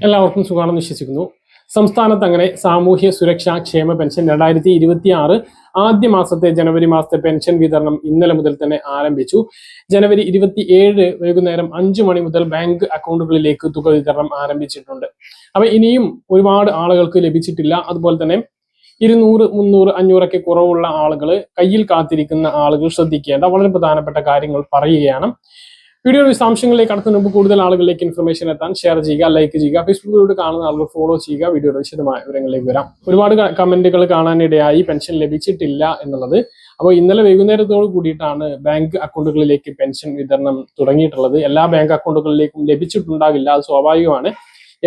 എല്ലാവർക്കും സുഖമാണെന്ന് വിശ്വസിക്കുന്നു. സംസ്ഥാനത്ത് അങ്ങനെ സാമൂഹ്യ സുരക്ഷാ ക്ഷേമ പെൻഷൻ 2026 ആദ്യ മാസത്തെ ജനുവരി മാസത്തെ പെൻഷൻ വിതരണം ഇന്നലെ മുതൽ തന്നെ ആരംഭിച്ചു. ജനുവരി 27 വൈകുന്നേരം 5 മണി മുതൽ ബാങ്ക് അക്കൗണ്ടുകളിലേക്ക് തുക വിതരണം ആരംഭിച്ചിട്ടുണ്ട്. അപ്പൊ ഇനിയും ഒരുപാട് ആളുകൾക്ക് ലഭിച്ചിട്ടില്ല. അതുപോലെ തന്നെ 200, 300, 500 കുറവുള്ള ആളുകൾ, കയ്യിൽ കാത്തിരിക്കുന്ന ആളുകൾ ശ്രദ്ധിക്കേണ്ട വളരെ പ്രധാനപ്പെട്ട കാര്യങ്ങൾ പറയുകയാണ്. വീഡിയോ വിശദാംശങ്ങളിലേക്ക് കടക്കുന്നതിന് മുമ്പ് കൂടുതൽ ആളുകളിലേക്ക് ഇൻഫർമേഷൻ എത്താൻ ഷെയർ ചെയ്യുക, ലൈക്ക് ചെയ്യുക, ഫേസ്ബുക്കിലൂടെ കാണുന്ന ആളുകൾ ഫോളോ ചെയ്യുക. വീഡിയോയുടെ വിശദമായ വിവരങ്ങളിലേക്ക് വരാം. ഒരുപാട് കമന്റുകൾ കാണാനിടയായി പെൻഷൻ ലഭിച്ചിട്ടില്ല എന്നുള്ളത്. അപ്പോൾ ഇന്നലെ വൈകുന്നേരത്തോട് കൂടിയിട്ടാണ് ബാങ്ക് അക്കൗണ്ടുകളിലേക്ക് പെൻഷൻ വിതരണം തുടങ്ങിയിട്ടുള്ളത്. എല്ലാ ബാങ്ക് അക്കൗണ്ടുകളിലേക്കും ലഭിച്ചിട്ടുണ്ടാകില്ല, അത് സ്വാഭാവികമാണ്.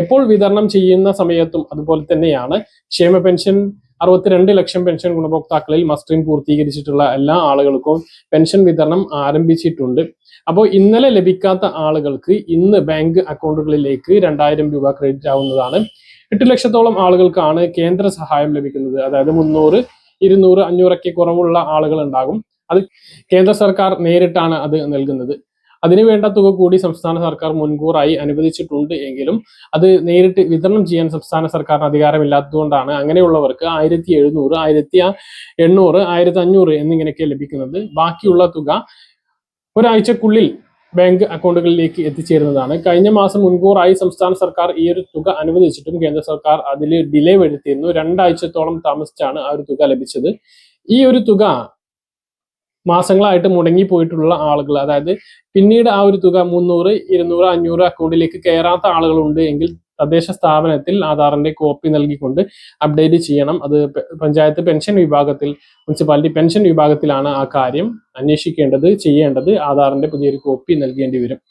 എപ്പോൾ വിതരണം ചെയ്യുന്ന സമയത്തും അതുപോലെ തന്നെയാണ്. ക്ഷേമ പെൻഷൻ 62 ലക്ഷം പെൻഷൻ ഗുണഭോക്താക്കളിൽ മസ്റ്ററിംഗ് പൂർത്തീകരിച്ചിട്ടുള്ള എല്ലാ ആളുകൾക്കും പെൻഷൻ വിതരണം ആരംഭിച്ചിട്ടുണ്ട്. അപ്പോൾ ഇന്നലെ ലഭിക്കാത്ത ആളുകൾക്ക് ഇന്ന് ബാങ്ക് അക്കൗണ്ടുകളിലേക്ക് 2000 രൂപ ക്രെഡിറ്റ് ആവുന്നതാണ്. 8 ലക്ഷത്തോളം ആളുകൾക്കാണ് കേന്ദ്ര സഹായം ലഭിക്കുന്നത്. അതായത് 300, 200, 500 കുറവുള്ള ആളുകൾ ഉണ്ടാകും. അത് കേന്ദ്ര സർക്കാർ നേരിട്ടാണ് അത് നൽകുന്നത്. അതിനുവേണ്ട തുക കൂടി സംസ്ഥാന സർക്കാർ മുൻകൂറായി അനുവദിച്ചിട്ടുണ്ട് എങ്കിലും അത് നേരിട്ട് വിതരണം ചെയ്യാൻ സംസ്ഥാന സർക്കാരിന് അധികാരമില്ലാത്തതുകൊണ്ടാണ് അങ്ങനെയുള്ളവർക്ക് 1700, 1800, 1500 എന്നിങ്ങനെയൊക്കെ ലഭിക്കുന്നത്. ബാക്കിയുള്ള തുക ഒരാഴ്ചക്കുള്ളിൽ ബാങ്ക് അക്കൗണ്ടുകളിലേക്ക് എത്തിച്ചേരുന്നതാണ്. കഴിഞ്ഞ മാസം മുൻകൂറായി സംസ്ഥാന സർക്കാർ ഈ ഒരു തുക അനുവദിച്ചിട്ടും കേന്ദ്ര സർക്കാർ അതിൽ ഡിലേ വരുത്തിയിരുന്നു. 2 ആഴ്ചത്തോളം താമസിച്ചാണ് ആ ഒരു തുക ലഭിച്ചത്. ഈ ഒരു തുക മാസങ്ങളായിട്ട് മുടങ്ങിപ്പോയിട്ടുള്ള ആളുകൾ, അതായത് പിന്നീട് ആ ഒരു തുക 300, 200, 500 അക്കൗണ്ടിലേക്ക് കയറാത്ത ആളുകളുണ്ട് എങ്കിൽ തദ്ദേശ സ്ഥാപനത്തിൽ ആധാറിന്റെ കോപ്പി നൽകിക്കൊണ്ട് അപ്ഡേറ്റ് ചെയ്യണം. അത് പഞ്ചായത്ത് പെൻഷൻ വിഭാഗത്തിൽ, മുനിസിപ്പാലിറ്റി പെൻഷൻ വിഭാഗത്തിലാണ് ആ കാര്യം അന്വേഷിക്കേണ്ടത്, ചെയ്യേണ്ടത്. ആധാറിന്റെ പുതിയൊരു കോപ്പി നൽകേണ്ടി വരും.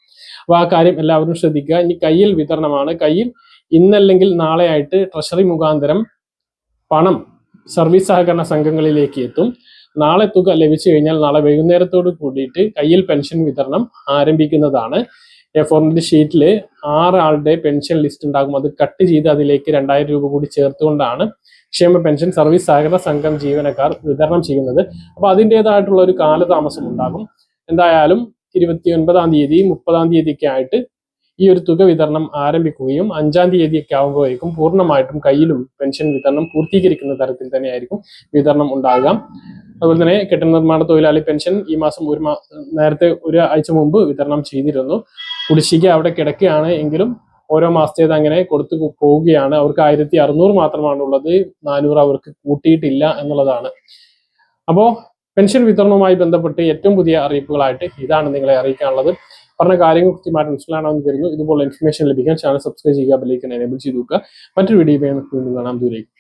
അപ്പൊ ആ കാര്യം എല്ലാവരും ശ്രദ്ധിക്കുക. ഇനി കയ്യിൽ വിതരണമാണ്. കയ്യിൽ ഇന്നല്ലെങ്കിൽ നാളെ ആയിട്ട് ട്രഷറി മുഖാന്തരം പണം സർവീസ് സഹകരണ സംഘങ്ങളിലേക്ക് എത്തും. നാളെ തുക ലഭിച്ചു കഴിഞ്ഞാൽ നാളെ വൈകുന്നേരത്തോട് കൂടിയിട്ട് കയ്യിൽ പെൻഷൻ വിതരണം ആരംഭിക്കുന്നതാണ്. A4 ഷീറ്റിൽ 6 ആളുടെ പെൻഷൻ ലിസ്റ്റ് ഉണ്ടാകും. അത് കട്ട് ചെയ്ത് അതിലേക്ക് 2000 രൂപ കൂടി ചേർത്തുകൊണ്ടാണ് ക്ഷേമ പെൻഷൻ സർവീസ് സഹകരണ സംഘം ജീവനക്കാർ വിതരണം ചെയ്യുന്നത്. അപ്പൊ അതിൻ്റെതായിട്ടുള്ള ഒരു കാലതാമസം ഉണ്ടാകും. എന്തായാലും 29-ാം തീയതി, 30-ാം തീയതിയൊക്കെ ആയിട്ട് ഈ ഒരു തുക വിതരണം ആരംഭിക്കുകയും 5-ാം തീയതിയൊക്കെ ആകുമ്പോഴേക്കും പൂർണ്ണമായിട്ടും കയ്യിലും പെൻഷൻ വിതരണം പൂർത്തീകരിക്കുന്ന തരത്തിൽ തന്നെയായിരിക്കും വിതരണം ഉണ്ടാകുക. അതുപോലെ തന്നെ കെട്ടിട നിർമ്മാണ തൊഴിലാളി പെൻഷൻ ഈ മാസം നേരത്തെ ഒരു ആഴ്ച മുമ്പ് വിതരണം ചെയ്തിരുന്നു. കുടിശ്ശിക അവിടെ കിടക്കുകയാണ് എങ്കിലും ഓരോ മാസത്തേത് അങ്ങനെ കൊടുത്തു പോവുകയാണ്. അവർക്ക് 1600 മാത്രമാണ് ഉള്ളത്, 400 അവർക്ക് കൂട്ടിയിട്ടില്ല എന്നുള്ളതാണ്. അപ്പോൾ പെൻഷൻ വിതരണവുമായി ബന്ധപ്പെട്ട് ഏറ്റവും പുതിയ അറിയിപ്പുകളായിട്ട് ഇതാണ് നിങ്ങളെ അറിയിക്കാനുള്ളത്. പറഞ്ഞ കാര്യങ്ങൾ കൃത്യമായിട്ട് മനസ്സിലാണെന്ന് കരുതുന്നു. ഇതുപോലെ ഇൻഫർമേഷൻ ലഭിക്കാൻ ചാനൽ സബ്സ്ക്രൈബ് ചെയ്യുക, ബെൽ ഐക്കൺ എനേബിൾ ചെയ്ത് നോക്കുക. മറ്റൊരു വീഡിയോ കാണാം. ദൂരേക്ക്.